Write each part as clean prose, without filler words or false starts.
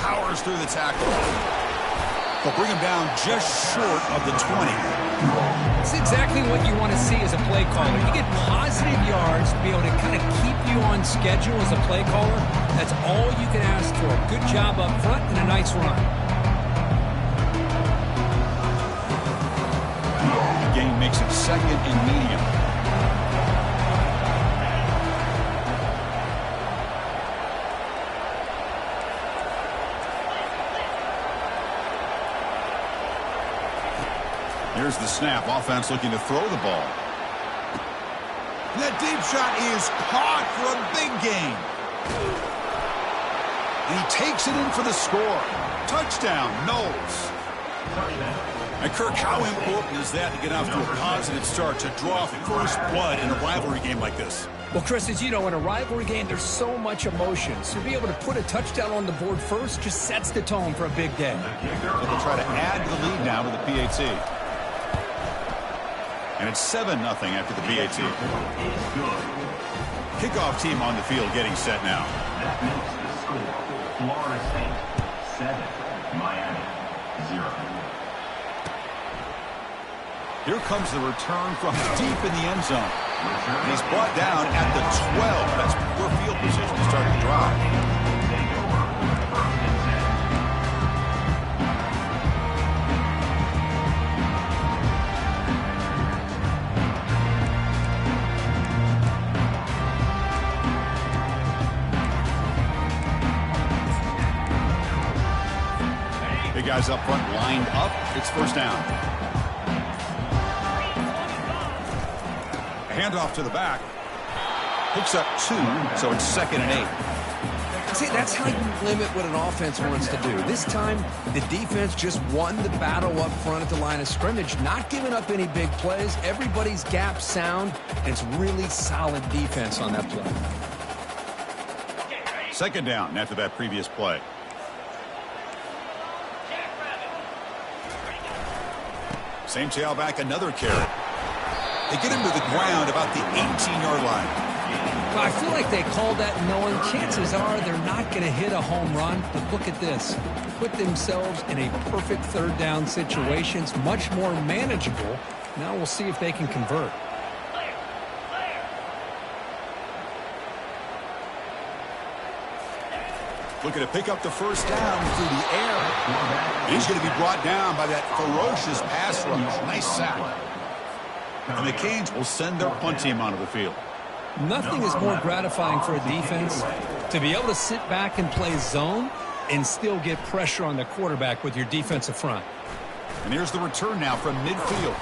Powers through the tackle. They'll bring him down just short of the 20. It's exactly what you want to see as a play caller. You get positive yards to be able to kind of keep you on schedule as a play caller. That's all you can ask for. Good job up front and a nice run. The game makes it second and medium. Here's the snap. Offense looking to throw the ball. And that deep shot is caught for a big gain. And he takes it in for the score. Touchdown, Knowles. And Kirk, how important is that to get off to a positive start, to draw first blood in a rivalry game like this? Well, Chris, as you know, in a rivalry game, there's so much emotion. So to be able to put a touchdown on the board first just sets the tone for a big day. They'll try to add to the lead now with the PAT. And it's 7-0 after the PAT. Kickoff team on the field getting set now. Florida State 7, Miami 0. Here comes the return from deep in the end zone. And he's brought down at the 12. That's poor field position to start the drive. Big guys up front lined up. It's first down. A handoff to the back. Picks up 2, so it's 2nd and 8. See, that's how you limit what an offense wants to do. This time, the defense just won the battle up front at the line of scrimmage, not giving up any big plays. Everybody's gap sound, and it's really solid defense on that play. 2nd down after that previous play. Same tailback, another carry. They get him to the ground about the 18-yard line. Well, I feel like they called that knowing chances are they're not going to hit a home run. But look at this. Put themselves in a perfect 3rd down situation. It's much more manageable. Now we'll see if they can convert. Looking to pick up the first down through the air. He's going to be brought down by that ferocious pass rush. Nice sack. And the Canes will send their punt team onto the field. Nothing is more gratifying for a defense to be able to sit back and play zone and still get pressure on the quarterback with your defensive front. And here's the return now from midfield.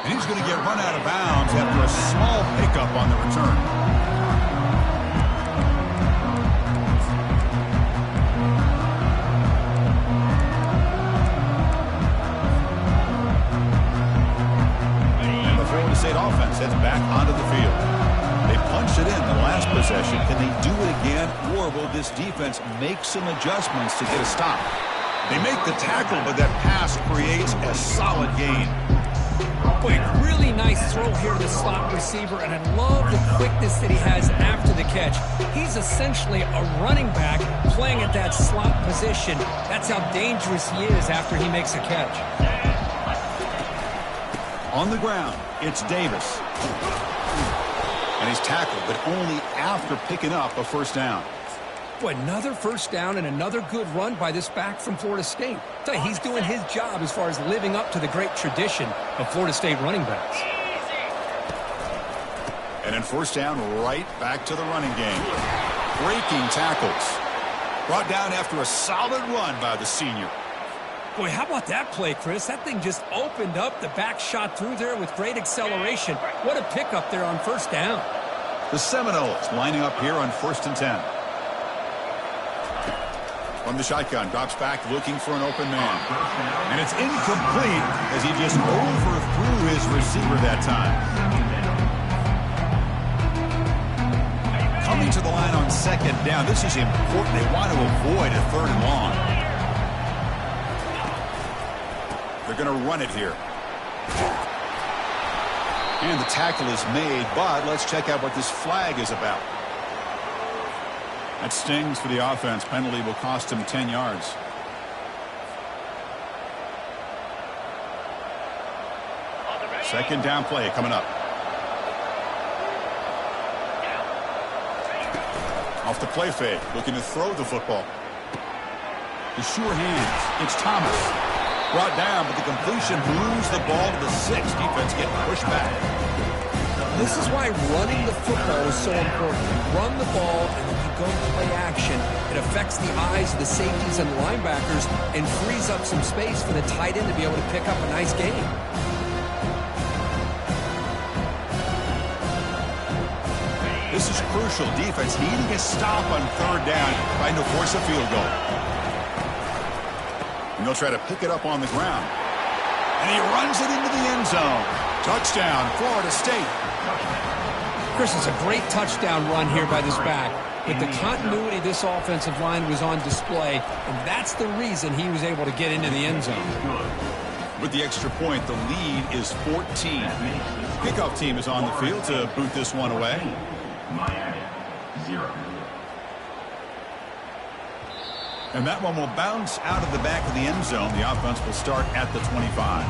And he's going to get run out of bounds after a small pickup on the return. State offense heads back onto the field. They punched it in the last possession. Can they do it again, or will this defense make some adjustments to get a stop? They make the tackle, but that pass creates a solid gain. Boy, really nice throw here to the slot receiver, and I love the quickness that he has after the catch. He's essentially a running back playing at that slot position. That's how dangerous he is after he makes a catch. On the ground, it's Davis. And he's tackled, but only after picking up a first down. Boy, another first down and another good run by this back from Florida State. I tell you, he's doing his job as far as living up to the great tradition of Florida State running backs. And then first down, right back to the running game. Breaking tackles. Brought down after a solid run by the senior. Boy, how about that play, Chris? That thing just opened up. The back shot through there with great acceleration. What a pickup there on first down. The Seminoles lining up here on 1st and 10. From the shotgun, drops back looking for an open man. And it's incomplete as he just overthrew his receiver that time. Coming to the line on 2nd down. This is important. They want to avoid a 3rd and long. They're going to run it here. And the tackle is made, but let's check out what this flag is about. That stings for the offense. Penalty will cost him 10 yards. Second down play coming up. Off the play fake, looking to throw the football. The sure hands. It's Thomas. Brought down, but the completion moves the ball to the 6. Defense getting pushed back. This is why running the football is so important. You run the ball, and then you go to play action. It affects the eyes of the safeties and the linebackers and frees up some space for the tight end to be able to pick up a nice game. This is crucial. Defense needing a stop on third down, trying to force a field goal. And they'll try to pick it up on the ground. And he runs it into the end zone. Touchdown, Florida State. Chris, it's a great touchdown run here by this back. But the continuity of this offensive line was on display, and that's the reason he was able to get into the end zone. With the extra point, the lead is 14. Kickoff team is on the field to boot this one away. Miami, 0. And that one will bounce out of the back of the end zone. The offense will start at the 25.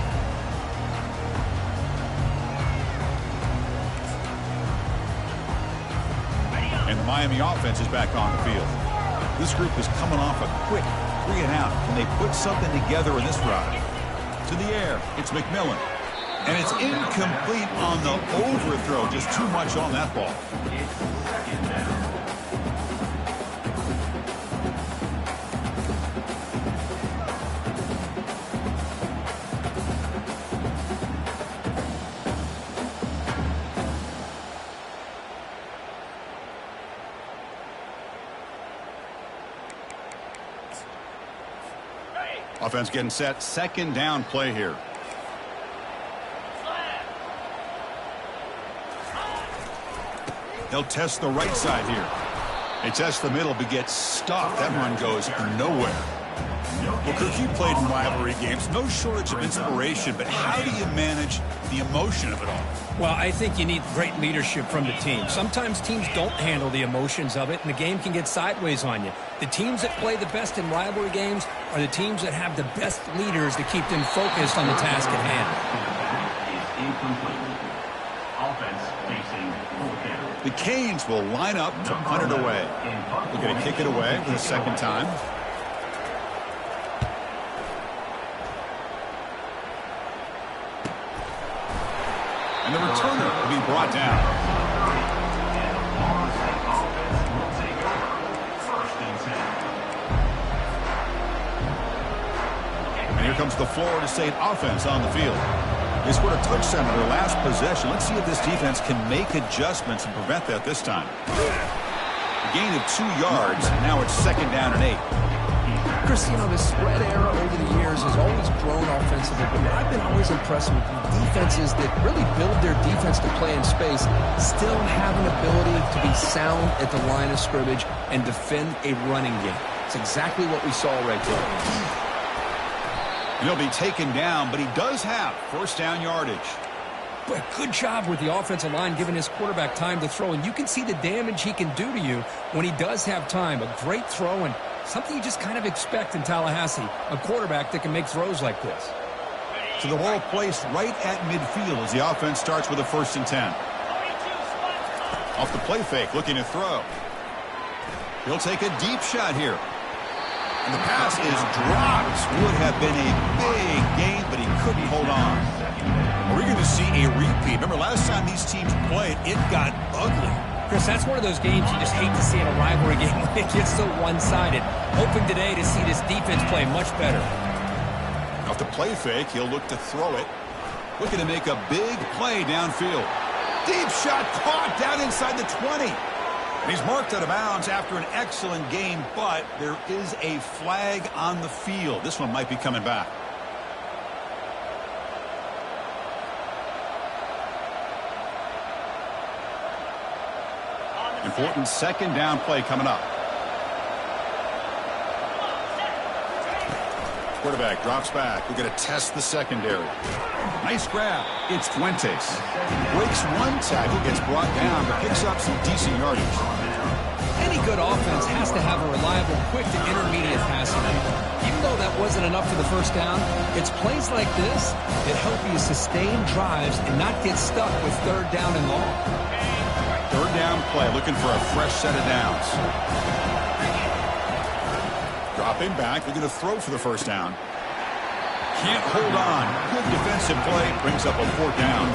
And the Miami offense is back on the field. This group is coming off a quick 3-and-out. Can they put something together in this drive? To the air, it's McMillan. And it's incomplete on the overthrow. Just too much on that ball. Offense getting set. Second down play here. They'll test the right side here. They test the middle, but get stuck. That run goes nowhere. Well, Kirk, you played in rivalry games. No shortage of inspiration, but how do you manage the emotion of it all? Well, I think you need great leadership from the team. Sometimes teams don't handle the emotions of it, and the game can get sideways on you. The teams that play the best in rivalry games are the teams that have the best leaders to keep them focused on the task at hand. The Canes will line up to punt it away. They're going to kick it away for the second time. And the returner will be brought down. And here comes the Florida State offense on the field. They scored a touchdown in their last possession. Let's see if this defense can make adjustments and prevent that this time. A gain of 2 yards. Now it's second down and 8. Chris, you know, the spread era over the years has always grown offensively, but I've been always impressed with defenses that really build their defense to play in space, still have an ability to be sound at the line of scrimmage and defend a running game. It's exactly what we saw right there. He'll be taken down, but he does have first down yardage. But good job with the offensive line giving his quarterback time to throw, and you can see the damage he can do to you when he does have time. A great throw and something you just kind of expect in Tallahassee, a quarterback that can make throws like this. So the ball placed right at midfield as the offense starts with a 1st and 10. Off the play fake, looking to throw. He'll take a deep shot here. And the pass is dropped. Would have been a big game, but he couldn't hold on. We're going to see a repeat. Remember, last time these teams played, it got ugly. Chris, that's one of those games you just hate to see in a rivalry game when it gets so one-sided. Hoping today to see this defense play much better. Off the play fake, he'll look to throw it. Looking to make a big play downfield. Deep shot caught down inside the 20. And he's marked out of bounds after an excellent game, but there is a flag on the field. This one might be coming back. Important second down play coming up. Quarterback drops back. We're going to test the secondary. Nice grab. It's Fuentes. Breaks one tackle, gets brought down, but picks up some decent yardage. And he good offense has to have a reliable, quick to intermediate passing game. Even though that wasn't enough for the first down, it's plays like this that help you sustain drives and not get stuck with third down and long. Third down play, looking for a fresh set of downs. Dropping back, they're going to throw for the first down. Can't hold on. Good defensive play, brings up a fourth down.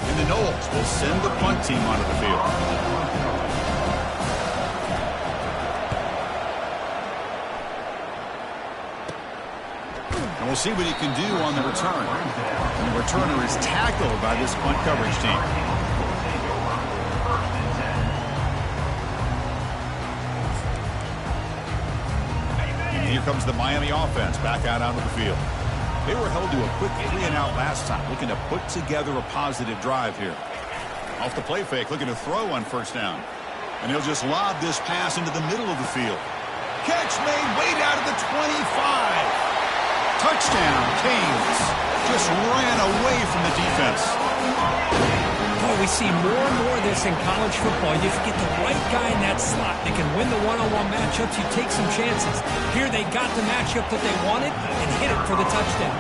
And the Knowles will send the punt team onto the field. And we'll see what he can do on the return. And the returner is tackled by this punt coverage team. Here comes the Miami offense back out onto the field. They were held to a quick 3-and-out last time, looking to put together a positive drive here. Off the play fake, looking to throw on first down. And he'll just lob this pass into the middle of the field. Catch made way down to the 25. Touchdown, Canes. Just ran away from the defense. Oh, we see more and more of this in college football. If you get the right guy in that slot that can win the one-on-one matchups, you take some chances. Here they got the matchup that they wanted and hit it for the touchdown.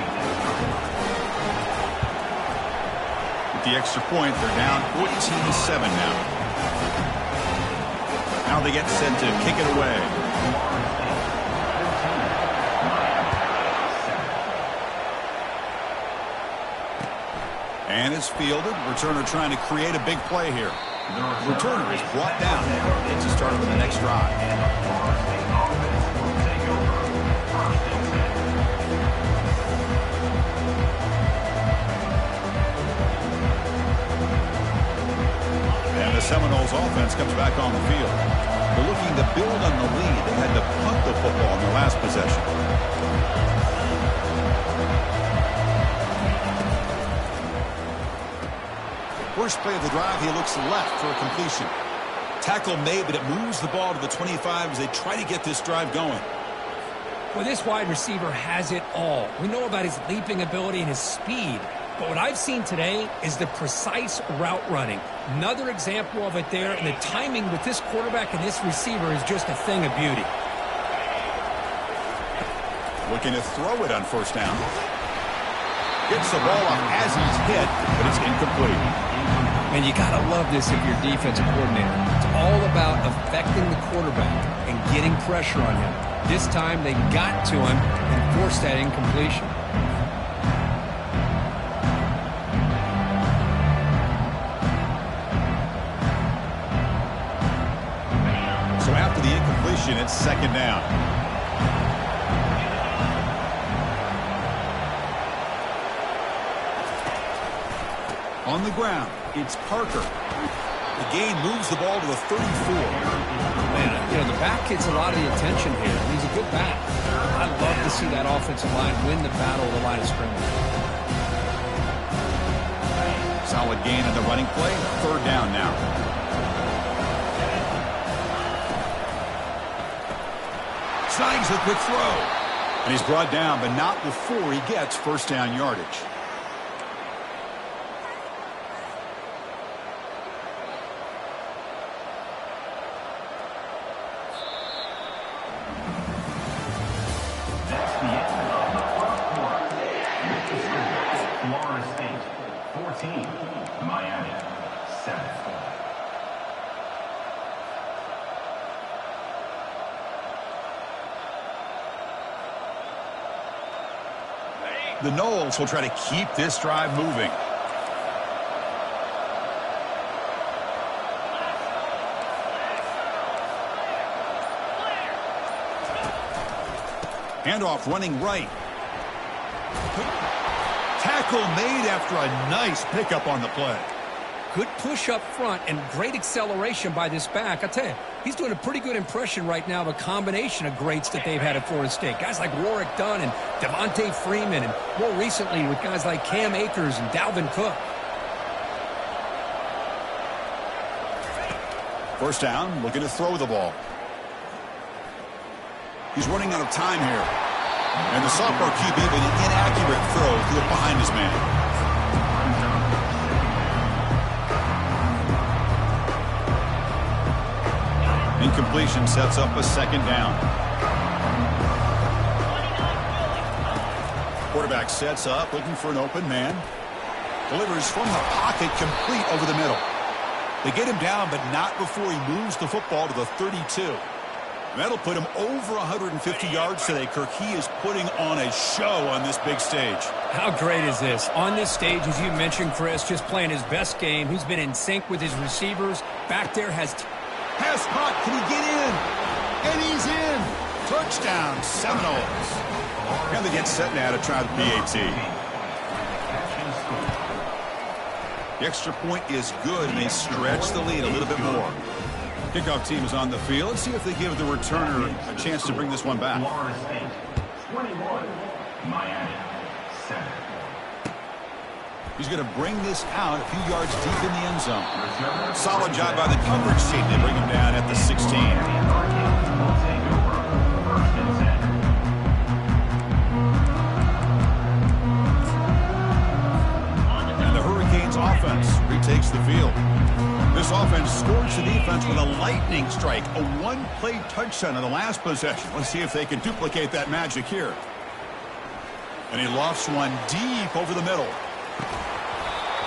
With the extra point, they're down 14-7 now. Now they get set to kick it away. And it's fielded. Returner trying to create a big play here. The returner is brought down to start on the next drive. And the Seminoles offense comes back on the field. They're looking to build on the lead. They had to punt the football in their last possession. First play of the drive, he looks left for a completion. Tackle made, but it moves the ball to the 25 as they try to get this drive going. Well, this wide receiver has it all. We know about his leaping ability and his speed. But what I've seen today is the precise route running. Another example of it there, and the timing with this quarterback and this receiver is just a thing of beauty. Looking to throw it on first down. Gets the ball off as he's hit, but it's incomplete. And you got to love this if you're defensive coordinator. It's all about affecting the quarterback and getting pressure on him. This time they got to him and forced that incompletion. So after the incompletion, it's second down. On the ground, it's Parker. The gain moves the ball to the 34. Man, you know, the back gets a lot of the attention here. He's a good back. I love to see that offensive line win the battle of the line of scrimmage. Solid gain in the running play. Third down now. Signs the quick throw. And he's brought down, but not before he gets first down yardage. Miami, 7. The Knowles will try to keep this drive moving. Handoff running right. Tackle made after a nice pickup on the play. Good push up front and great acceleration by this back. I tell you, he's doing a pretty good impression right now of a combination of greats that they've had at Florida State. Guys like Warwick Dunn and Devontae Freeman, and more recently with guys like Cam Akers and Dalvin Cook. First down, looking to throw the ball. He's running out of time here. And the sophomore QB with an inaccurate throw threw it behind his man. completion sets up a second down. Quarterback sets up, looking for an open man. Delivers from the pocket, complete over the middle. They get him down, but not before he moves the football to the 32. That'll put him over 150 yards today, Kirk. He is putting on a show on this big stage. How great is this? On this stage, as you mentioned, Chris, just playing his best game. He's been in sync with his receivers. Back there has... Pass caught. Can he get in? And he's in. Touchdown, Seminoles. And they get set now to try the PAT. The extra point is good, and they stretch the lead a little bit more. Kickoff team is on the field. Let's see if they give the returner a chance to bring this one back. 21, Miami, 7. He's going to bring this out a few yards deep in the end zone. Solid job by the coverage team. They bring him down at the 16. And the Hurricanes offense retakes the field. This offense scores the defense with a lightning strike, a one-play touchdown in the last possession. Let's see if they can duplicate that magic here. And he lofts one deep over the middle.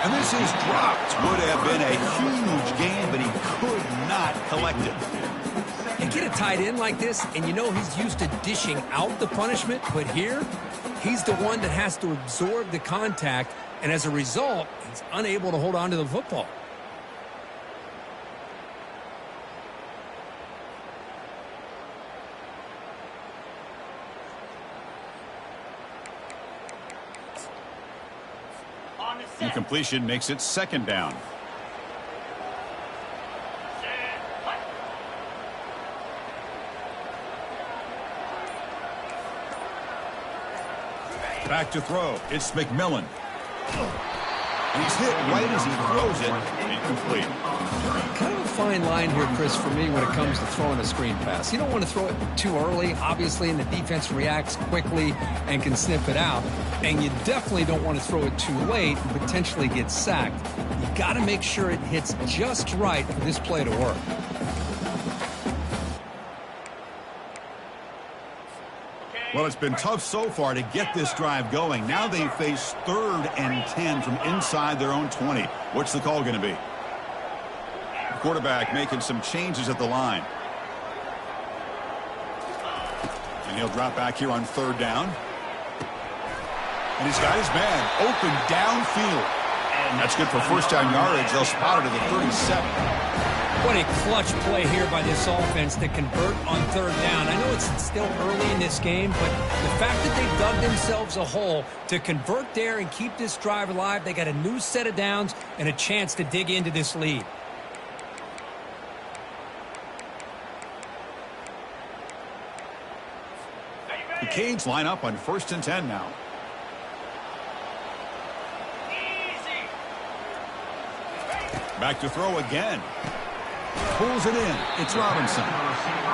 And this is dropped. Would have been a huge gain, but he could not collect it. You get a tight end like this, and you know he's used to dishing out the punishment, but here, he's the one that has to absorb the contact, and as a result, he's unable to hold on to the football. Incompletion makes it second down. Back to throw. It's McMillan. And he's hit right as he throws it. Incomplete. Kind of a fine line here, Chris, for me when it comes to throwing a screen pass. You don't want to throw it too early, obviously, and the defense reacts quickly and can sniff it out. And you definitely don't want to throw it too late and potentially get sacked. You got to make sure it hits just right for this play to work. Well, it's been tough so far to get this drive going. Now they face 3rd and 10 from inside their own 20. What's the call going to be? The quarterback making some changes at the line. And he'll drop back here on 3rd down. And he's got his man open downfield. And that's good for first down yardage. They'll spot it at the 37. What a clutch play here by this offense to convert on 3rd down. I know it's still early in this game, but the fact that they dug themselves a hole to convert there and keep this drive alive, they got a new set of downs and a chance to dig into this lead. The Canes line up on 1st and 10 now. Back to throw again. Pulls it in. It's Robinson.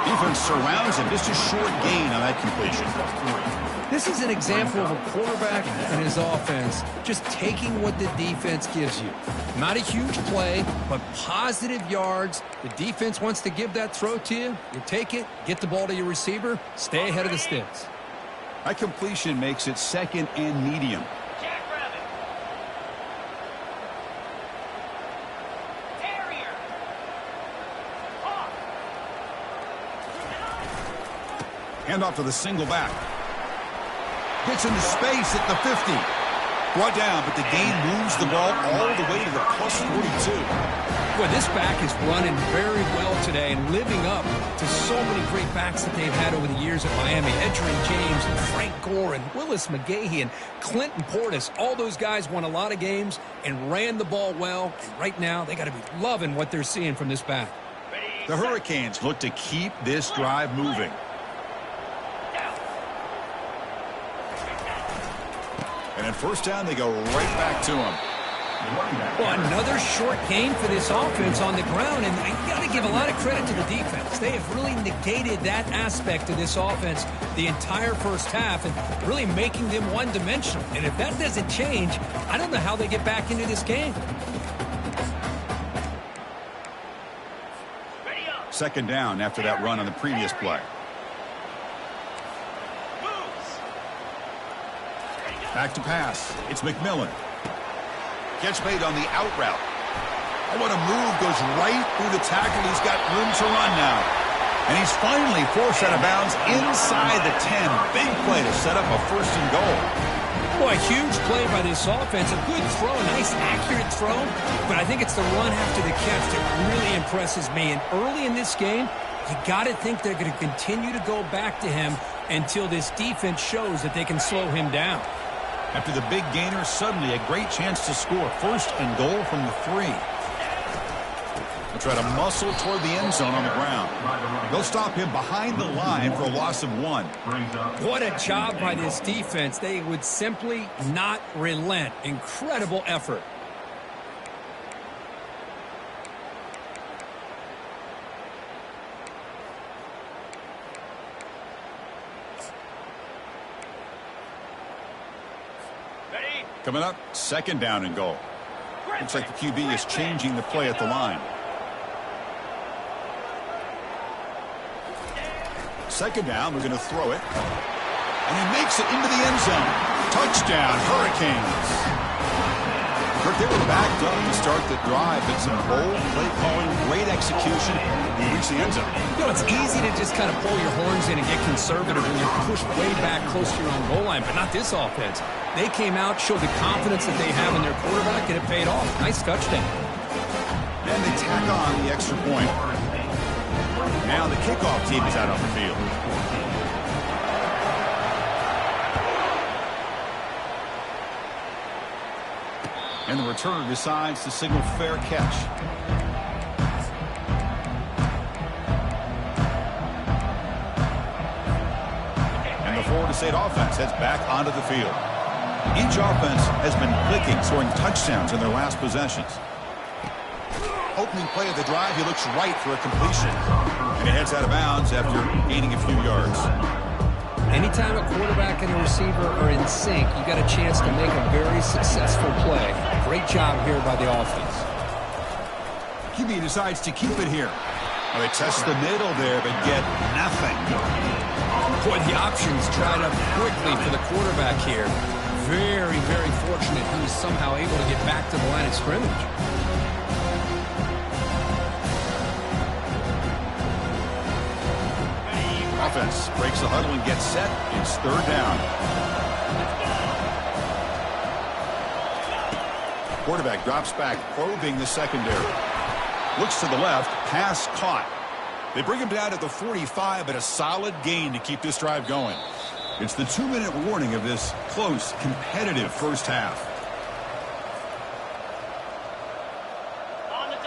Defense surrounds him. Just a short gain on that completion. This is an example of a quarterback and his offense just taking what the defense gives you. Not a huge play, but positive yards. The defense wants to give that throw to you. You take it, get the ball to your receiver, stay ahead of the sticks. That completion makes it 2nd and medium. Hand off to the single back. Gets into space at the 50. Brought down, but the gain moves the ball all the way to the plus 42. Boy, this back is running very well today and living up to so many great backs that they've had over the years at Miami. Edgerrin James and Frank Gore and Willis McGahee and Clinton Portis. All those guys won a lot of games and ran the ball well. And right now, they got to be loving what they're seeing from this back. The Hurricanes look to keep this drive moving. And at first down, they go right back to him. Well, another short gain for this offense on the ground, and you got to give a lot of credit to the defense. They have really negated that aspect of this offense the entire first half and really making them one-dimensional. And if that doesn't change, I don't know how they get back into this game. Second down after that run on the previous play. Back to pass. It's McMillan. Catch made on the out route. Oh, what a move. Goes right through the tackle. He's got room to run now. And he's finally forced out of bounds inside the 10. Big play to set up a first and goal. Boy, huge play by this offense. A good throw, a nice accurate throw. But I think it's the run after the catch that really impresses me. And early in this game, you got to think they're going to continue to go back to him until this defense shows that they can slow him down. After the big gainer, suddenly a great chance to score. First and goal from the 3. They'll try to muscle toward the end zone on the ground. They'll stop him behind the line for a loss of 1. What a job by this defense. They would simply not relent. Incredible effort. Coming up, second down and goal. Looks like the QB is changing the play at the line. Second down, we're going to throw it. And he makes it into the end zone. Touchdown, Hurricanes. Kirk, they were backed up to start the drive, but some bold play calling, great execution, and reach the end zone. You know, it's easy to just kind of pull your horns in and get conservative when you're pushed way back close to your own goal line, but not this offense. They came out, showed the confidence that they have in their quarterback, and it paid off. Nice touchdown. And they tack on the extra point. Now the kickoff team is out on the field. And the returner decides to signal fair catch. And the Florida State offense heads back onto the field. Each offense has been clicking, scoring touchdowns in their last possessions. Opening play of the drive, he looks right for a completion. And he heads out of bounds after gaining a few yards. Anytime a quarterback and a receiver are in sync, you got a chance to make a very successful play. Great job here by the offense. QB decides to keep it here. Well, they test the middle there, but get nothing. Boy, the options dried up quickly for the quarterback here. Very, very fortunate he was somehow able to get back to the line of scrimmage. Offense breaks the huddle and gets set. It's third down. Quarterback drops back, probing the secondary. Looks to the left, pass caught. They bring him down at the 45, but a solid gain to keep this drive going. It's the 2-minute warning of this close, competitive first half.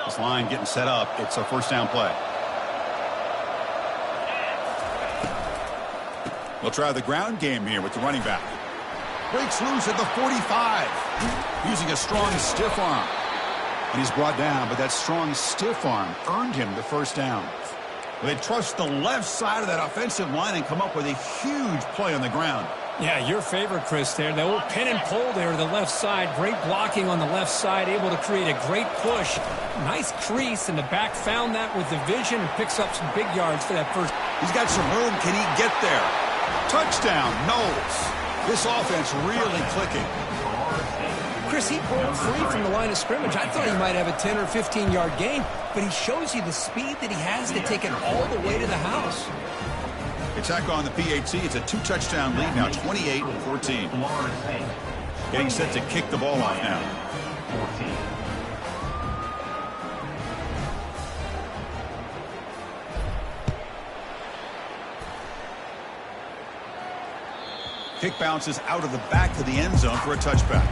This line getting set up. It's a first down play. They'll try the ground game here with the running back. Breaks loose at the 45. Using a strong stiff arm. And he's brought down, but that strong stiff arm earned him the first down. They trust the left side of that offensive line and come up with a huge play on the ground. Yeah, your favorite, Chris, there. The old pin and pull there to the left side. Great blocking on the left side, able to create a great push. Nice crease, and the back found that with the vision and picks up some big yards for that first. He's got some room. Can he get there? Touchdown, Knowles. This offense really clicking. Chris, he broke free from the line of scrimmage. I thought he might have a 10 or 15-yard gain, but he shows you the speed that he has to take it all the way to the house. Attack on the PAT. It's a 2-touchdown lead now, 28-14. Getting set to kick the ball off now. Kick bounces out of the back of the end zone for a touchback.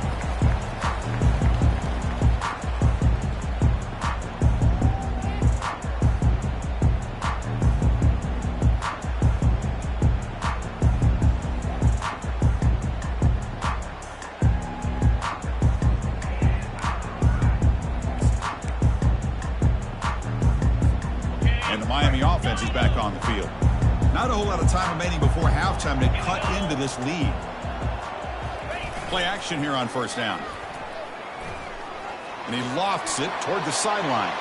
And the Miami offense is back on the field. Not a whole lot of time remaining before halftime to cut into this lead. Play action here on first down. And he lofts it toward the sideline.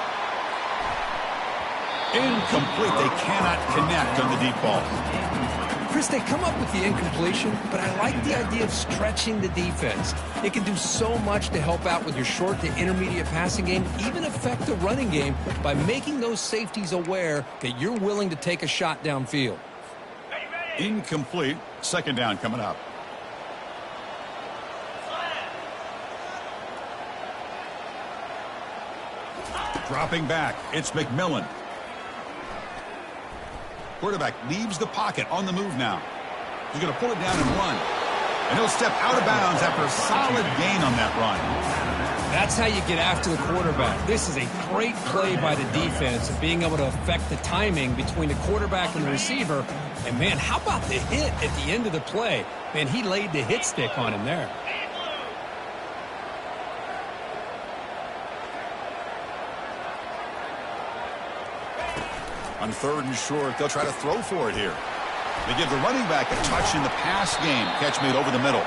Incomplete. They cannot connect on the deep ball. Chris, they come up with the incompletion, but I like the idea of stretching the defense. It can do so much to help out with your short to intermediate passing game, even affect the running game by making those safeties aware that you're willing to take a shot downfield. Incomplete. Second down coming up. Dropping back, it's McMillan. Quarterback leaves the pocket on the move now. He's going to pull it down and run. And he'll step out of bounds after a solid gain on that run. That's how you get after the quarterback. This is a great play by the defense of being able to affect the timing between the quarterback and the receiver. And, man, how about the hit at the end of the play? Man, he laid the hit stick on him there. On third and short, they'll try to throw for it here. They give the running back a touch in the pass game. Catch made over the middle.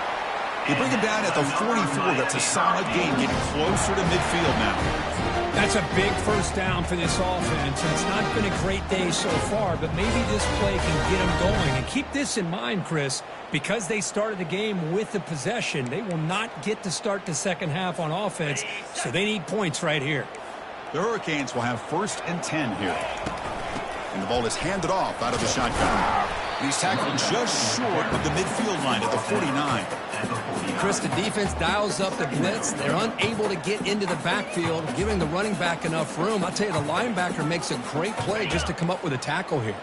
They bring him down at the 44. That's a solid gain, getting closer to midfield now. That's a big first down for this offense, and it's not been a great day so far, but maybe this play can get them going. And keep this in mind, Chris, because they started the game with the possession, they will not get to start the second half on offense, so they need points right here. The Hurricanes will have 1st and 10 here. And the ball is handed off out of the shotgun. He's tackled just short of the midfield line at the 49. Chris, the defense dials up the blitz. They're unable to get into the backfield, giving the running back enough room. I'll tell you, the linebacker makes a great play just to come up with a tackle here.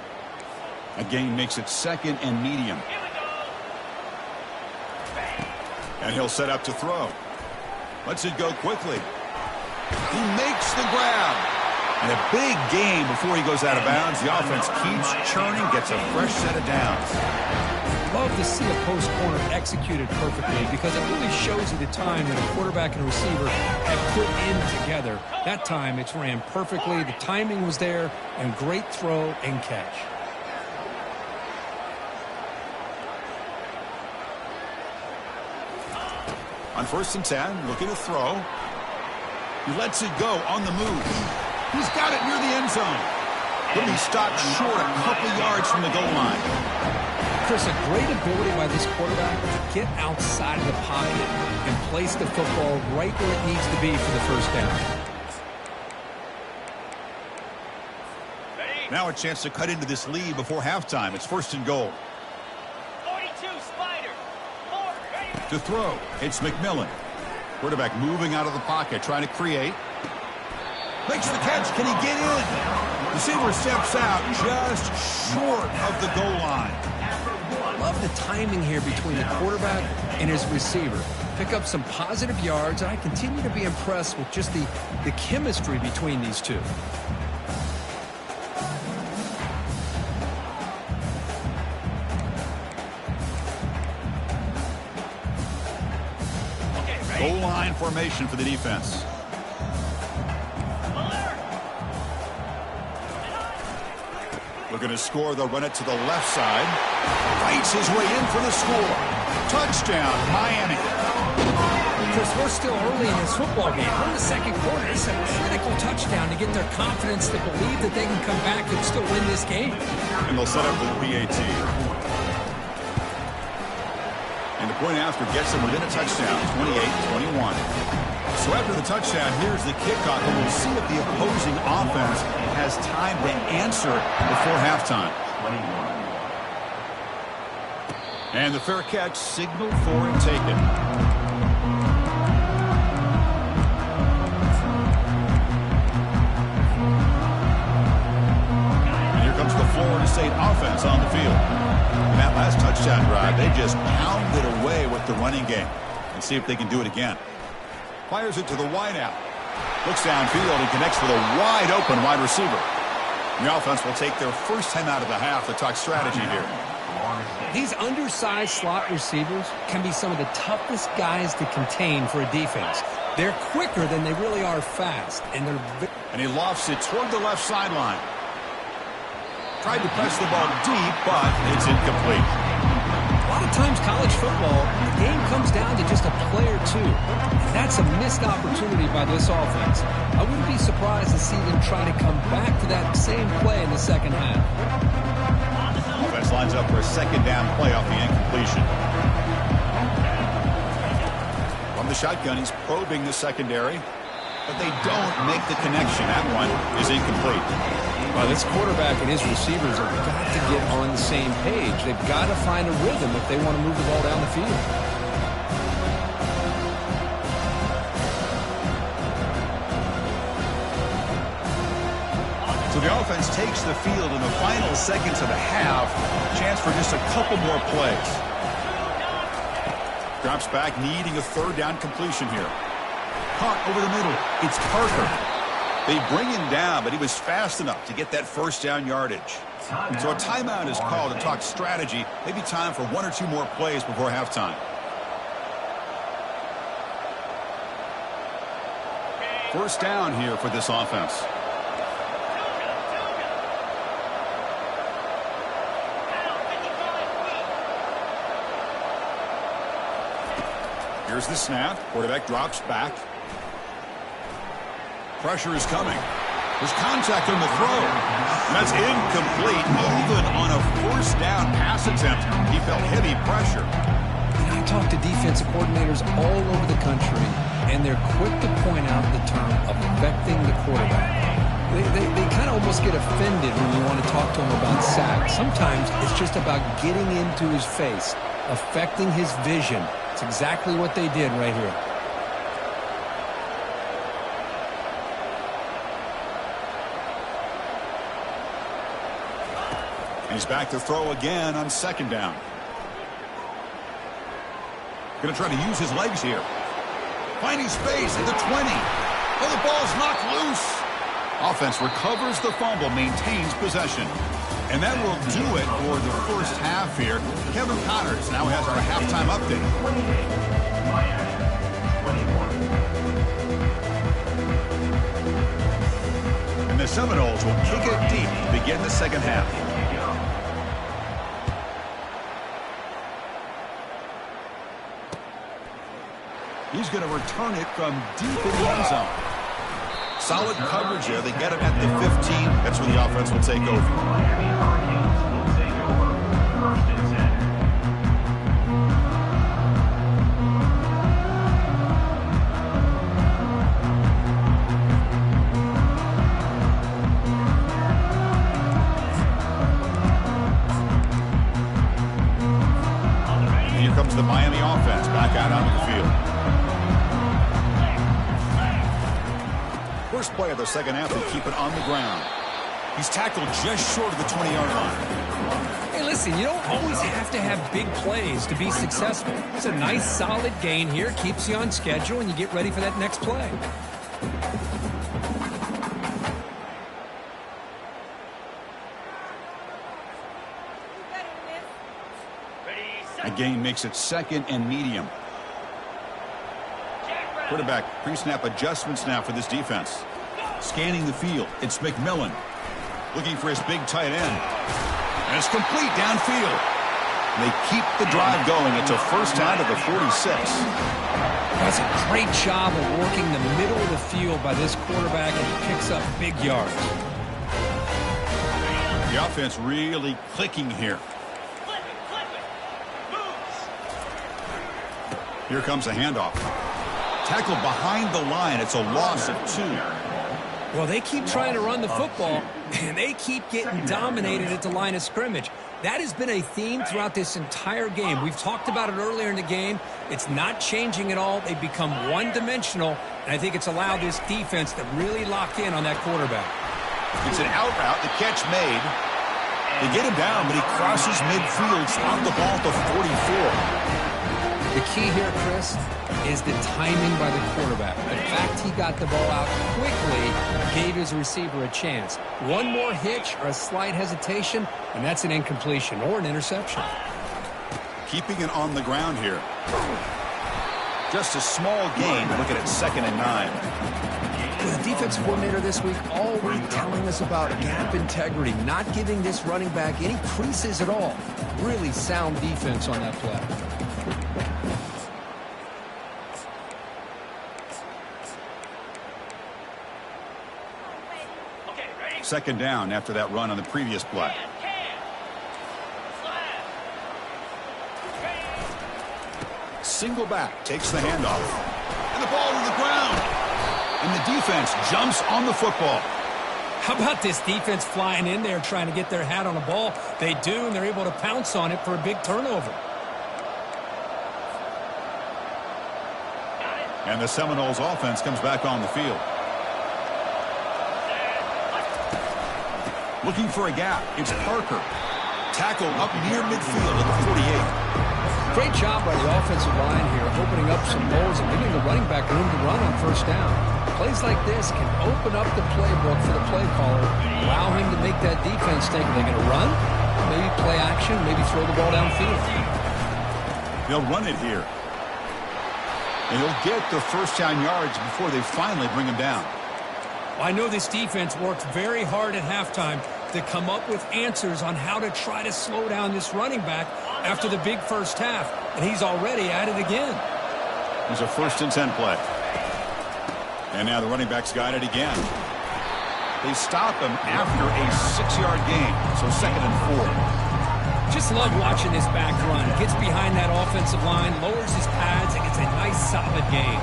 A gain makes it 2nd and medium. And he'll set up to throw. Lets it go quickly. He makes the grab. And a big gain before he goes out of bounds. The offense keeps churning, gets a fresh set of downs. Love to see a post corner executed perfectly because it really shows you the time that a quarterback and a receiver have put in together. That time it's ran perfectly. The timing was there, and great throw and catch. On 1st and 10, looking to throw. He lets it go on the move. He's got it near the end zone. He'll be stopped short a couple yards from the goal line. Chris, a great ability by this quarterback to get outside of the pocket and place the football right where it needs to be for the first down. Now a chance to cut into this lead before halftime. It's 1st and goal. 42, Spider. To throw, it's McMillan. Quarterback moving out of the pocket, trying to create. Makes the catch. Can he get in? Receiver steps out just short of the goal line. Love the timing here between the quarterback and his receiver. Pick up some positive yards, and I continue to be impressed with just the chemistry between these two. Goal line formation for the defense. Looking to score, they'll run it to the left side. Fights his way in for the score. Touchdown, Miami. Chris, we're still early in this football game. We're in the second quarter. It's a critical touchdown to get their confidence to believe that they can come back and still win this game. And they'll set up the PAT. And the point after gets them within a touchdown, 28-21. So after the touchdown, here's the kickoff, and we'll see if the opposing offense has time to answer before halftime. And the fair catch signaled for and taken. And here comes the Florida State offense on the field. In that last touchdown drive, they just pounded away with the running game. And see if they can do it again. Fires it to the wideout. Looks downfield and connects with a wide-open wide receiver. The offense will take their first time out of the half to talk strategy here. These undersized slot receivers can be some of the toughest guys to contain for a defense. They're quicker than they really are fast, and he lofts it toward the left sideline. Tried to press the ball deep, but it's incomplete. A lot of times college football, the game comes down to just a play or two. And that's a missed opportunity by this offense. I wouldn't be surprised to see them try to come back to that same play second half. Offense lines up for a second down play off the incompletion. From the shotgun, he's probing the secondary, but they don't make the connection. That one is incomplete. Well, this quarterback and his receivers have got to get on the same page. They've got to find a rhythm if they want to move the ball down the field. So the offense takes the field in the final seconds of the half. Chance for just a couple more plays. Drops back, needing a third down completion here. Caught over the middle. It's Parker. They bring him down, but he was fast enough to get that first down yardage. So a timeout is called to talk strategy. Maybe time for one or two more plays before halftime. First down here for this offense. Here's the snap. Quarterback drops back. Pressure is coming. There's contact on the throw. And that's incomplete. Even on a first down pass attempt, he felt heavy pressure. I talk to defensive coordinators all over the country, and they're quick to point out the term affecting the quarterback. They kind of almost get offended when you want to talk to them about sacks. Sometimes it's just about getting into his face, affecting his vision. It's exactly what they did right here. He's back to throw again on second down. Going to try to use his legs here. Finding space at the 20. Oh, the ball's knocked loose. Offense recovers the fumble, maintains possession. And that will do it for the first half here. Kevin Connors now has our halftime update. And the Seminoles will kick it deep to begin the second half. He's going to return it from deep in the end zone. Solid coverage there. They get him at the 15. That's where the offense will take over. And here comes the Miami offense back out onto the field. First play of the second half, they keep it on the ground. He's tackled just short of the 20-yard line. Hey, listen, you don't always have to have big plays to be successful. It's a nice, solid gain here. Keeps you on schedule, and you get ready for that next play. A gain makes it second and medium. Quarterback pre-snap adjustments now for this defense. Scanning the field, it's McMillan. Looking for his big tight end. And it's complete downfield. And they keep the drive going. It's a first down to the 46. That's a great job of working the middle of the field by this quarterback, and he picks up big yards. The offense really clicking here. Here comes a handoff. Tackled behind the line. It's a loss of 2. Well, they keep trying to run the football, and they keep getting dominated at the line of scrimmage. That has been a theme throughout this entire game. We've talked about it earlier in the game. It's not changing at all. They've become one-dimensional, and I think it's allowed this defense to really lock in on that quarterback. It's an out route. The catch made. They get him down, but he crosses midfield, spot the ball to 44. The key here, Chris, is the timing by the quarterback. The fact he got the ball out quickly gave his receiver a chance. One more hitch or a slight hesitation, and that's an incompletion or an interception. Keeping it on the ground here. Just a small gain. Look at it, 2nd and 9. The defensive coordinator this week all week telling us about gap integrity, not giving this running back any creases at all. Really sound defense on that play. Second down after that run on the previous play. Single back, takes the handoff. And the ball to the ground. And the defense jumps on the football. How about this defense flying in there trying to get their hat on the ball? They do, and they're able to pounce on it for a big turnover. And the Seminoles offense comes back on the field. Looking for a gap. It's Parker. Tackle up near midfield at the 48. Great job by the offensive line here, opening up some holes and giving the running back room to run on first down. Plays like this can open up the playbook for the play caller, allow him to make that defense think, are they going to run? Maybe play action, maybe throw the ball downfield. They'll run it here. And he'll get the first down yards before they finally bring him down. I know this defense worked very hard at halftime to come up with answers on how to try to slow down this running back after the big first half, and he's already at it again. There's a 1st and 10 play. And now the running back's got it again. They stop him after a 6-yard gain, so 2nd and 4. Just love watching this back run. Gets behind that offensive line, lowers his pads, and gets a nice solid gain.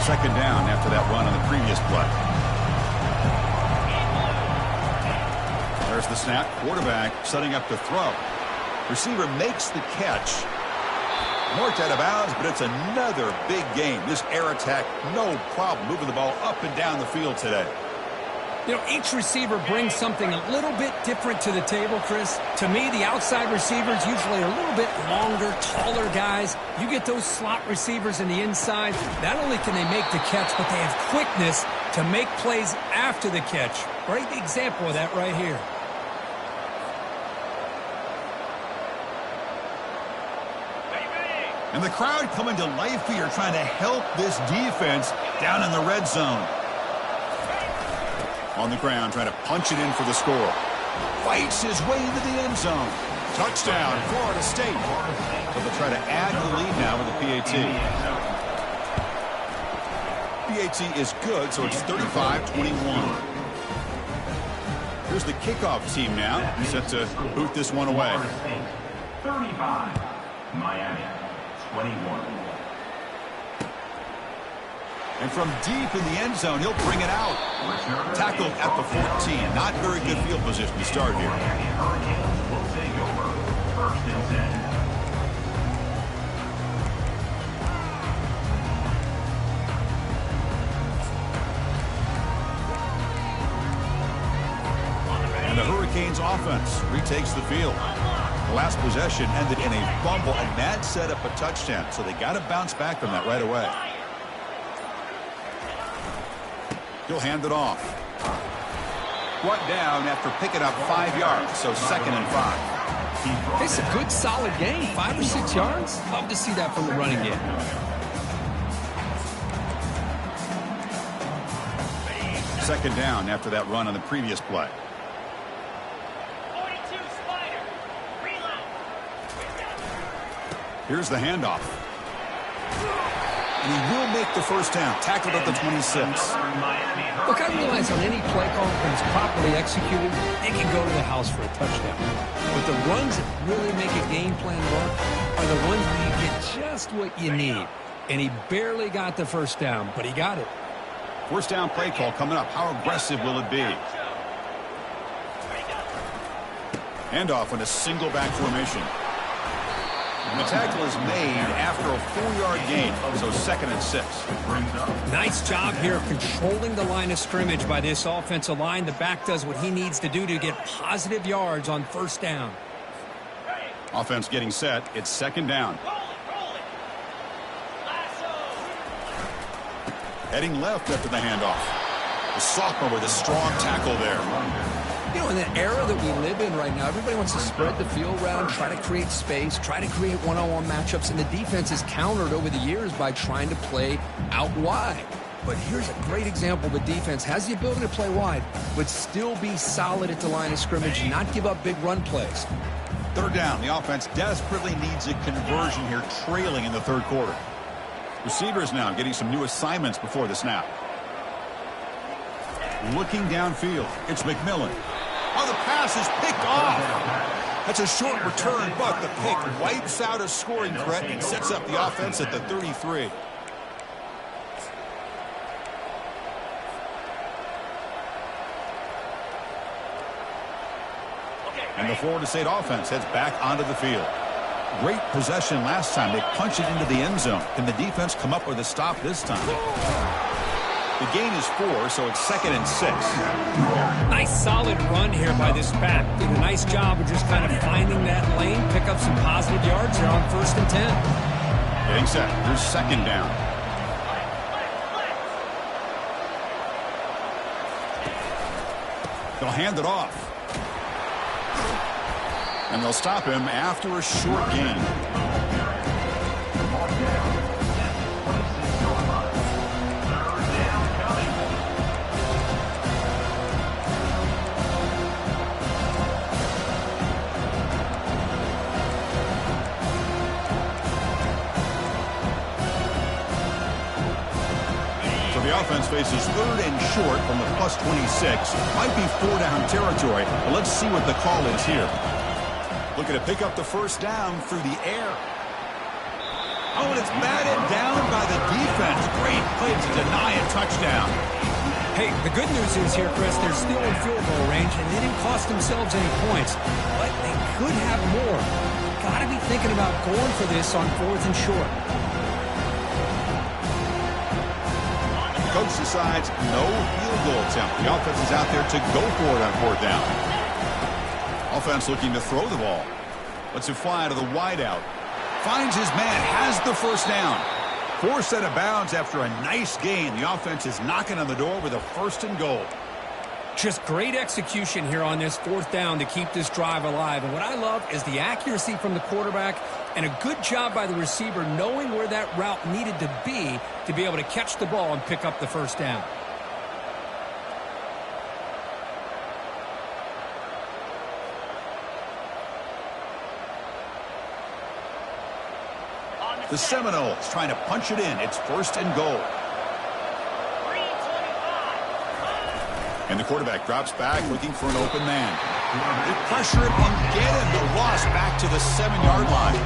2nd down after that run on the previous play. There's the snap. Quarterback setting up to throw. Receiver makes the catch. Marked out of bounds, but it's another big game. This air attack, no problem moving the ball up and down the field today. You know, each receiver brings something a little bit different to the table, Chris. To me, the outside receivers usually are a little bit longer, taller guys. You get those slot receivers in the inside, not only can they make the catch, but they have quickness to make plays after the catch. Great example of that right here. And the crowd coming to life here, trying to help this defense down in the red zone. On the ground, trying to punch it in for the score. Fights his way into the end zone. Touchdown, Florida State. So they'll try to add the lead now with the PAT. PAT is good, so it's 35-21. Here's the kickoff team now. Set to boot this one away. 35, Miami. 21. And from deep in the end zone, he'll bring it out. Tackled at the 14. Not very good field position to start here. Will take over 1st and 10. And the Hurricanes offense retakes the field. The last possession ended in a fumble, and that set up a touchdown. So they got to bounce back from that right away. He'll hand it off. Brought down after picking up 5 yards, so 2nd and 5. It's a good, solid game. 5 or 6 yards. Love to see that from the running game. Second down after that run on the previous play. 42 Spider. Reload. Here's the handoff. And he will make the first down. Tackled at the 26. Look, I realize on any play call, when it's properly executed, it can go to the house for a touchdown. But the runs that really make a game plan work are the ones where you get just what you need. And he barely got the first down, but he got it. First down play call coming up. How aggressive will it be? Handoff in a single back formation. And the tackle is made after a 4-yard gain, so 2nd and 6. Nice job here of controlling the line of scrimmage by this offensive line. The back does what he needs to do to get positive yards on first down. Offense getting set. It's 2nd down. Heading left after the handoff. The sophomore with a strong tackle there. You know, in the era that we live in right now, everybody wants to spread the field around, try to create space, try to create one-on-one matchups, and the defense is countered over the years by trying to play out wide. But here's a great example. The defense has the ability to play wide, but still be solid at the line of scrimmage and not give up big run plays. 3rd down. The offense desperately needs a conversion here, trailing in the 3rd quarter. Receivers now getting some new assignments before the snap. Looking downfield, it's McMillan. Oh, the pass is picked off. That's a short return, but the pick wipes out a scoring threat and sets up the offense at the 33. And the Florida State offense heads back onto the field. Great possession last time. They punched it into the end zone. Can the defense come up with a stop this time? The gain is 4, so it's 2nd and 6. Nice solid run here by this back. Did a nice job of just kind of finding that lane, pick up some positive yards here on 1st and 10. Getting set. Here's 2nd down. They'll hand it off. And they'll stop him after a short gain. So the offense faces 3rd and short from the +26. Might be 4-down territory, but let's see what the call is here. Looking to pick up the 1st down through the air. Oh, and it's batted down by the defense. Great play to deny a touchdown. Hey, the good news is here, Chris, they're still in field goal range, and they didn't cost themselves any points. But they could have more. Got to be thinking about going for this on 4th and short. The coach decides no field goal attempt. The offense is out there to go for it on 4th down. Offense looking to throw the ball. Lets it fly to the wideout. Finds his man, has the 1st down. Forced out of bounds after a nice gain. The offense is knocking on the door with a 1st and goal. Just great execution here on this 4th down to keep this drive alive. And what I love is the accuracy from the quarterback and a good job by the receiver knowing where that route needed to be able to catch the ball and pick up the 1st down. The Seminoles trying to punch it in. It's 1st and goal. 3:25. And the quarterback drops back looking for an open man. They pressure him and get him. The loss back to the 7-yard line.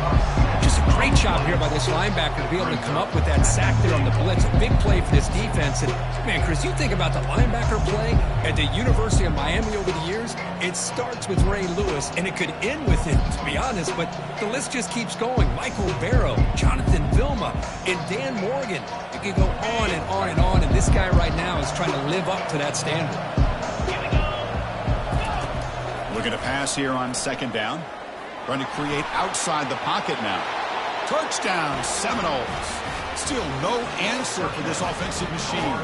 Just a great job here by this linebacker to be able to come up with that sack there on the blitz. A big play for this defense. And, man, Chris, you think about the linebacker play at the University of Miami over the years, it starts with Ray Lewis, and it could end with him, to be honest. But the list just keeps going. Michael Barrow, Jonathan Vilma, and Dan Morgan. You can go on and on and on, and this guy right now is trying to live up to that standard. Here we go. Looking to pass here on 2nd down. Trying to create outside the pocket now. Touchdown, Seminoles. Still no answer for this offensive machine.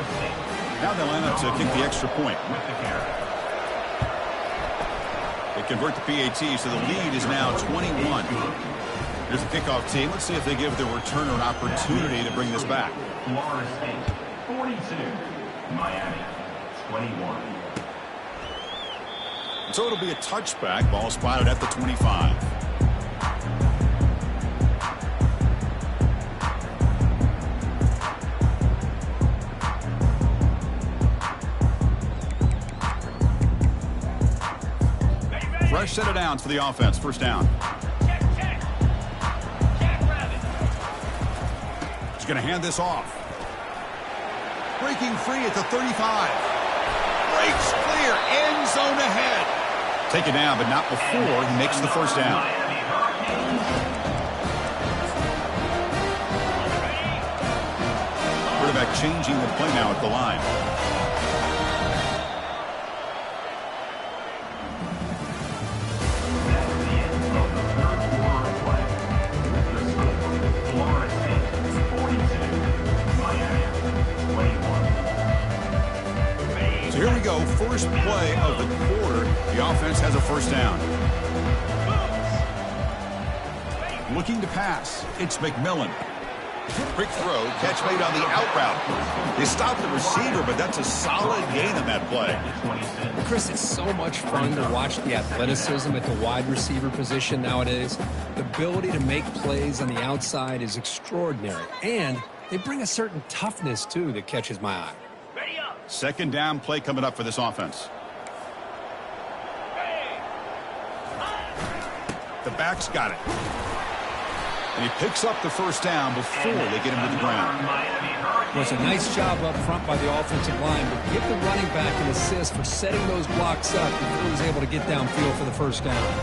Now they line up to kick the extra point. They convert the PAT, so the lead is now 21. Here's the kickoff team. Let's see if they give the returner an opportunity to bring this back. Florida State 42, Miami 21. So it'll be a touchback. Ball spotted at the 25. Fresh set of downs for the offense. 1st down. Check. Jackrabbit. He's going to hand this off. Breaking free at the 35. Breaks clear. End zone ahead. Take it down, but not before he makes the 1st down. Quarterback changing the play now at the line. So here we go. First play of the quarter. The offense has a 1st down. Looking to pass. It's McMillan. Quick throw. Catch made on the out route. They stopped the receiver, but that's a solid gain on that play. Chris, it's so much fun to watch the athleticism at the wide receiver position nowadays. The ability to make plays on the outside is extraordinary. And they bring a certain toughness, too, that catches my eye. Ready up. Second down play coming up for this offense. The back's got it. And he picks up the first down before they get him to the ground. It was a nice job up front by the offensive line, but give the running back an assist for setting those blocks up before he was able to get downfield for the first down.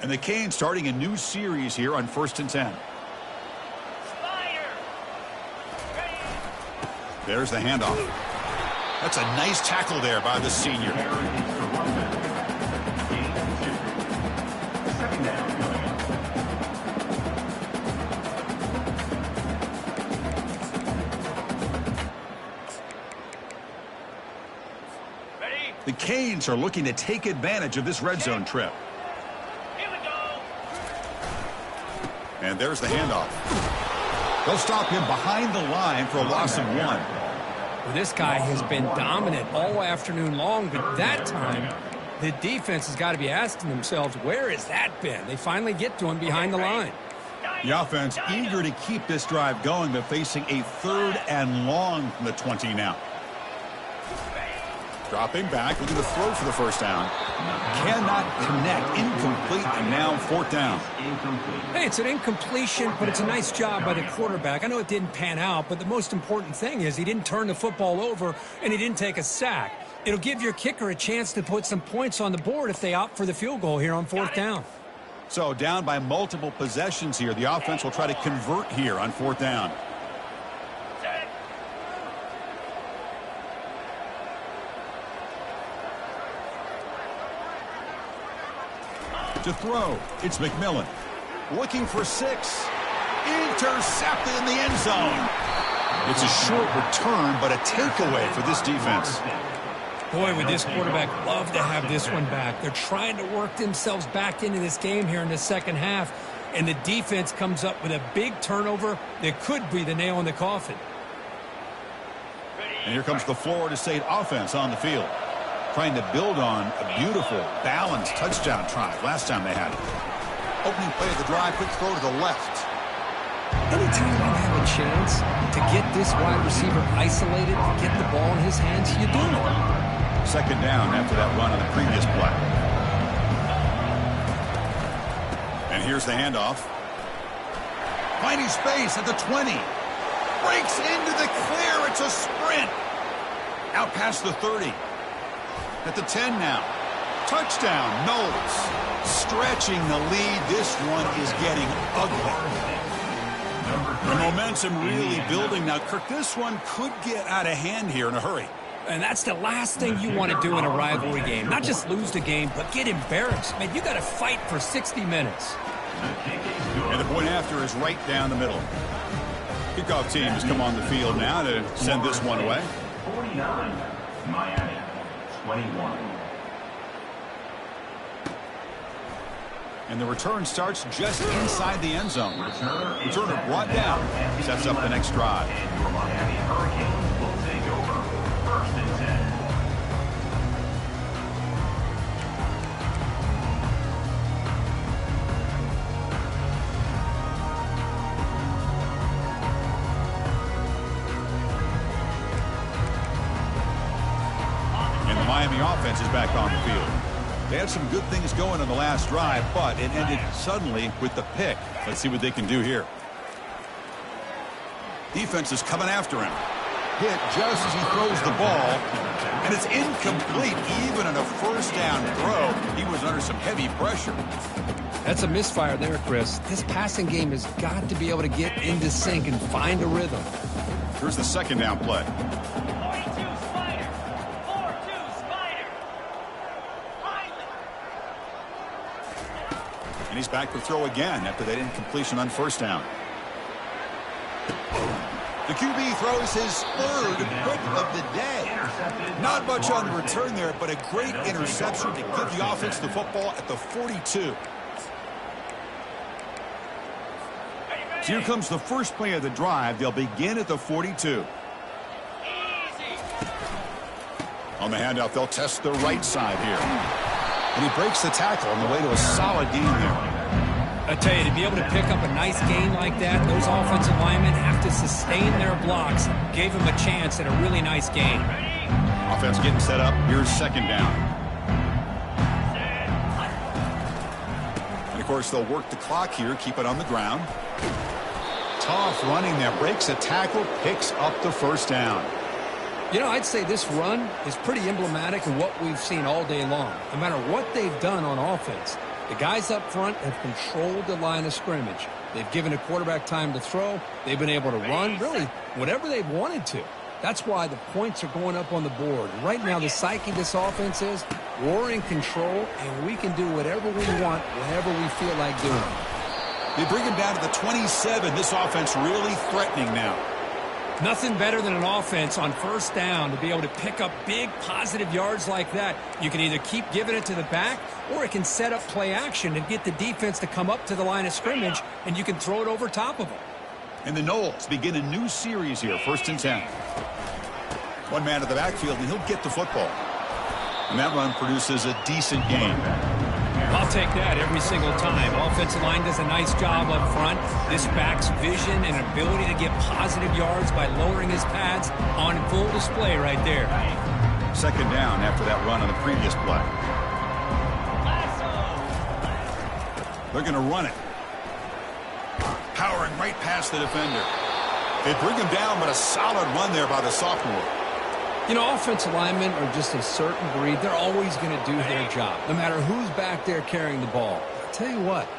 And the Canes starting a new series here on 1st and 10. There's the handoff. That's a nice tackle there by the senior. The Canes are looking to take advantage of this red zone trip. And there's the handoff. They'll stop him behind the line for a loss of 1. Well, this guy has been dominant all afternoon long, but that time, the defense has got to be asking themselves, where has that been? They finally get to him behind the line. The offense eager to keep this drive going, but facing a 3rd and long from the 20 now. Dropping back, looking to throw for the first down. Cannot connect. Incomplete, and now 4th down. Hey, it's an incompletion, but it's a nice job by the quarterback. I know it didn't pan out, but the most important thing is he didn't turn the football over, and he didn't take a sack. It'll give your kicker a chance to put some points on the board if they opt for the field goal here on 4th down. So down by multiple possessions here. The offense will try to convert here on 4th down. To throw, it's McMillan. Looking for 6. Intercepted in the end zone. It's a short return, but a takeaway for this defense. Boy, would this quarterback love to have this one back. They're trying to work themselves back into this game here in the second half, and the defense comes up with a big turnover that could be the nail in the coffin. And here comes the Florida State offense on the field, trying to build on a beautiful, balanced touchdown drive last time they had it. Opening play of the drive, quick throw to the left. Anytime you have a chance to get this wide receiver isolated, to get the ball in his hands, you do it. Second down after that run on the previous play. And here's the handoff. Finding space at the 20. Breaks into the clear. It's a sprint. Out past the 30. At the 10 now. Touchdown, Knowles. Stretching the lead. This one is getting ugly. The momentum really building now. Kirk, this one could get out of hand here in a hurry. And that's the last thing you want to do in a rivalry game. Not just lose the game, but get embarrassed. Man, you got to fight for 60 minutes. And the point after is right down the middle. Kickoff team has come on the field now to send this one away. 49, Miami, 21. And the return starts just inside the end zone. Returner brought down. Sets up the next drive. And your Miami Hurricanes will take over 1st and 10. And the Miami offense is back on the field. They had some good things going on the last drive, but it ended suddenly with the pick. Let's see what they can do here. Defense is coming after him. Hit just as he throws the ball, and it's incomplete. Even on a first down throw, he was under some heavy pressure. That's a misfire there, Chris. This passing game has got to be able to get into sync and find a rhythm. Here's the second down play. 42 Spider. 4-2 Spider. And he's back to throw again after that incompletion on first down. The QB throws his 3rd pick of the day. Not much on the return there, but a great interception to give the offense the football at the 42. So here comes the first play of the drive. They'll begin at the 42. On the handoff, they'll test the right side here. And he breaks the tackle on the way to a solid gain there. I tell you, to be able to pick up a nice gain like that, those offensive linemen have to sustain their blocks. Gave him a chance at a really nice gain. Offense getting set up. Here's second down. And, of course, they'll work the clock here, keep it on the ground. Tough running there. Breaks a tackle, picks up the first down. You know, I'd say this run is pretty emblematic of what we've seen all day long. No matter what they've done on offense, the guys up front have controlled the line of scrimmage. They've given a quarterback time to throw. They've been able to run, really, whatever they've wanted to. That's why the points are going up on the board. Right now, the psyche of this offense is we're in control, and we can do whatever we want whenever we feel like doing it. They bring him down to the 27. This offense really threatening now. Nothing better than an offense on first down to be able to pick up big positive yards like that. You can either keep giving it to the back, or it can set up play action and get the defense to come up to the line of scrimmage, and you can throw it over top of them. And the Knowles begin a new series here, 1st and 10. One man at the backfield, and he'll get the football. And that run produces a decent gain. I'll take that every single time. Offensive line does a nice job up front. This back's vision and ability to get positive yards by lowering his pads on full display right there. Second down after that run on the previous play. They're going to run it. Powering right past the defender. They bring him down, but a solid run there by the sophomore. You know, offensive linemen are just a certain breed. They're always going to do their job, no matter who's back there carrying the ball. I'll tell you what,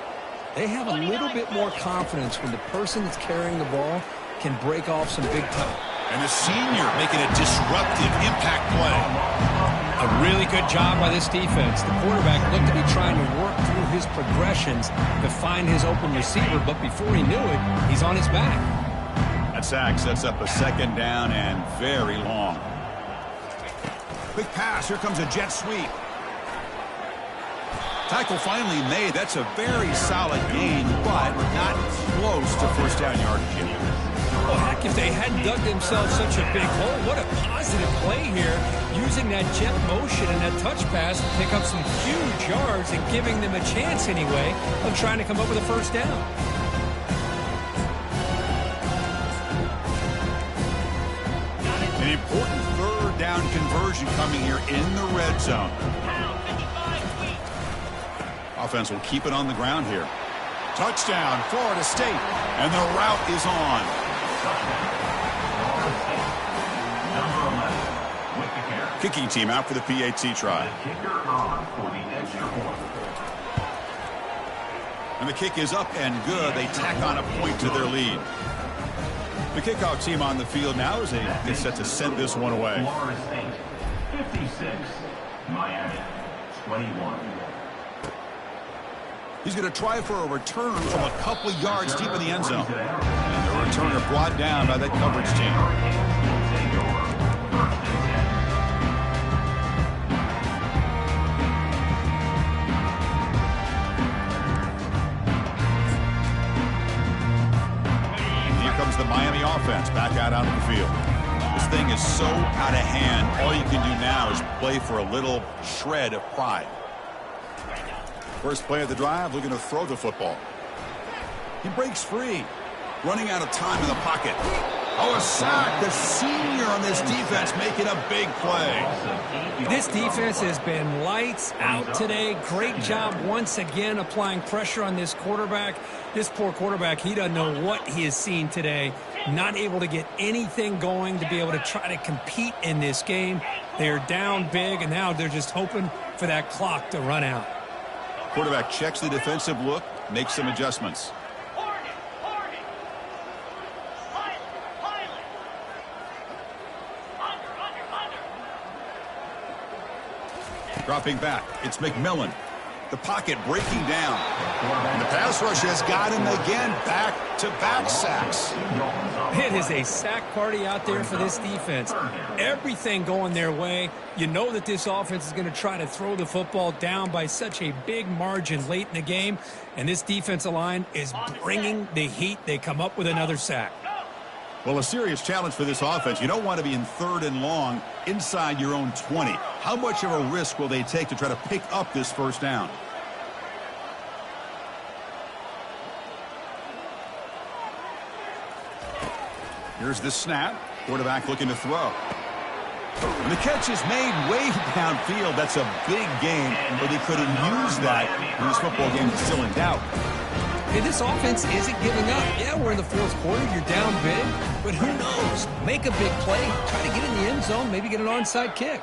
they have a little bit more confidence when the person that's carrying the ball can break off some big time. And the senior making a disruptive impact play. A really good job by this defense. The quarterback looked to be trying to work through his progressions to find his open receiver, but before he knew it, he's on his back. That sack sets up a second down and very long. Quick pass. Here comes a jet sweep. Tackle finally made. That's a very solid gain, but not close to first down yardage yet. Well, heck, if they hadn't dug themselves such a big hole, what a positive play here, using that jet motion and that touch pass to pick up some huge yards and giving them a chance anyway of trying to come up with a first down. An important third down conversion coming here in the red zone. Offense will keep it on the ground here. Touchdown, Florida State. And the route is on. Kicking team out for the PAT try. And the kick is up and good. They tack on a point to their lead. The kickoff team on the field now as they get set to send this one away. Florida State, 56. Miami, 21. He's going to try for a return from a couple yards deep in the end zone. And the returner brought down by that coverage team. And here comes the Miami offense back out onto the field. This thing is so out of hand. All you can do now is play for a little shred of pride. First play of the drive, looking to throw the football. He breaks free. Running out of time in the pocket. Oh, a sack. The senior on this defense making a big play. This defense has been lights out today. Great job once again applying pressure on this quarterback. This poor quarterback, he doesn't know what he has seen today. Not able to get anything going to be able to try to compete in this game. They're down big, and now they're just hoping for that clock to run out. Quarterback checks the defensive look, makes some adjustments. Dropping back, it's McMillan. The pocket breaking down. And the pass rush has got him again. Back-to-back sacks. It is a sack party out there for this defense. Everything going their way. You know that this offense is going to try to throw the football down by such a big margin late in the game. And this defensive line is bringing the heat. They come up with another sack. Well, a serious challenge for this offense. You don't want to be in third and long inside your own 20. How much of a risk will they take to try to pick up this first down? Here's the snap. Quarterback looking to throw. And the catch is made way downfield. That's a big game, but they couldn't use that when this football game is still in doubt. Hey, this offense isn't giving up. Yeah, we're in the fourth quarter. You're down big, but who knows? Make a big play. Try to get in the end zone. Maybe get an onside kick.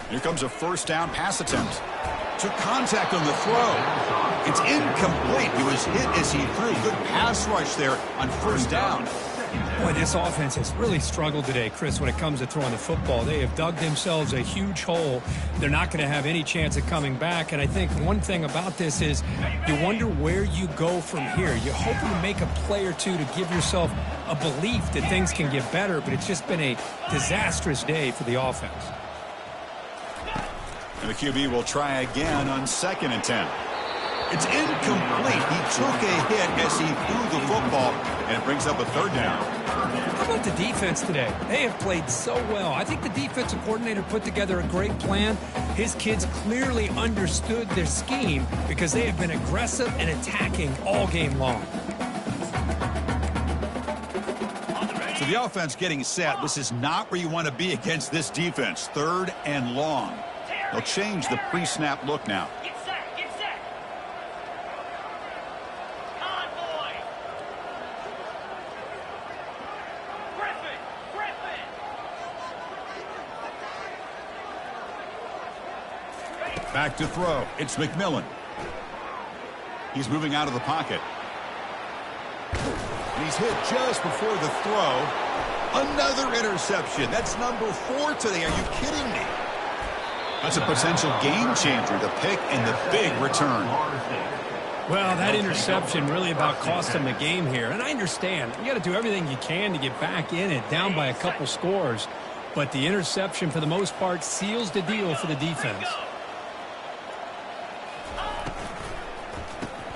Here comes a first down pass attempt. Took contact on the throw. It's incomplete. He was hit as he threw. Good pass rush there on first down. Boy, this offense has really struggled today, Chris, when it comes to throwing the football. They have dug themselves a huge hole. They're not going to have any chance of coming back. And I think one thing about this is you wonder where you go from here. You're hoping to make a play or two to give yourself a belief that things can get better, but it's just been a disastrous day for the offense. And the QB will try again on 2nd and 10. It's incomplete. He took a hit as he threw the football, and it brings up a 3rd down. How about the defense today? They have played so well. I think the defensive coordinator put together a great plan. His kids clearly understood their scheme because they have been aggressive and attacking all game long. So the offense getting set. This is not where you want to be against this defense. 3rd and long. They'll change the pre-snap look now. Get set, get set. Convoy. Griffin, Griffin. Back to throw. It's McMillan. He's moving out of the pocket. And he's hit just before the throw. Another interception. That's number 4 today. Are you kidding me? That's a potential game changer, the pick and the big return. Well, that interception really about cost them the game here. And I understand. You got to do everything you can to get back in it, down by a couple scores. But the interception, for the most part, seals the deal for the defense.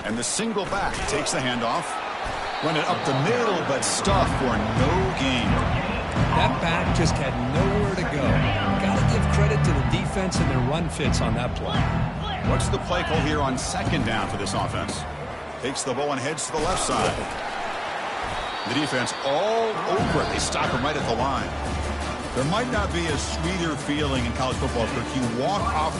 And the single back takes the handoff. Run it up the middle, but stuffed for no gain. That back just had nowhere to go. Got to give credit to the defense and their run fits on that play. What's the play call here on 2nd down for this offense? Takes the ball and heads to the left side. The defense all over it. They stop him right at the line. There might not be a sweeter feeling in college football if you walk off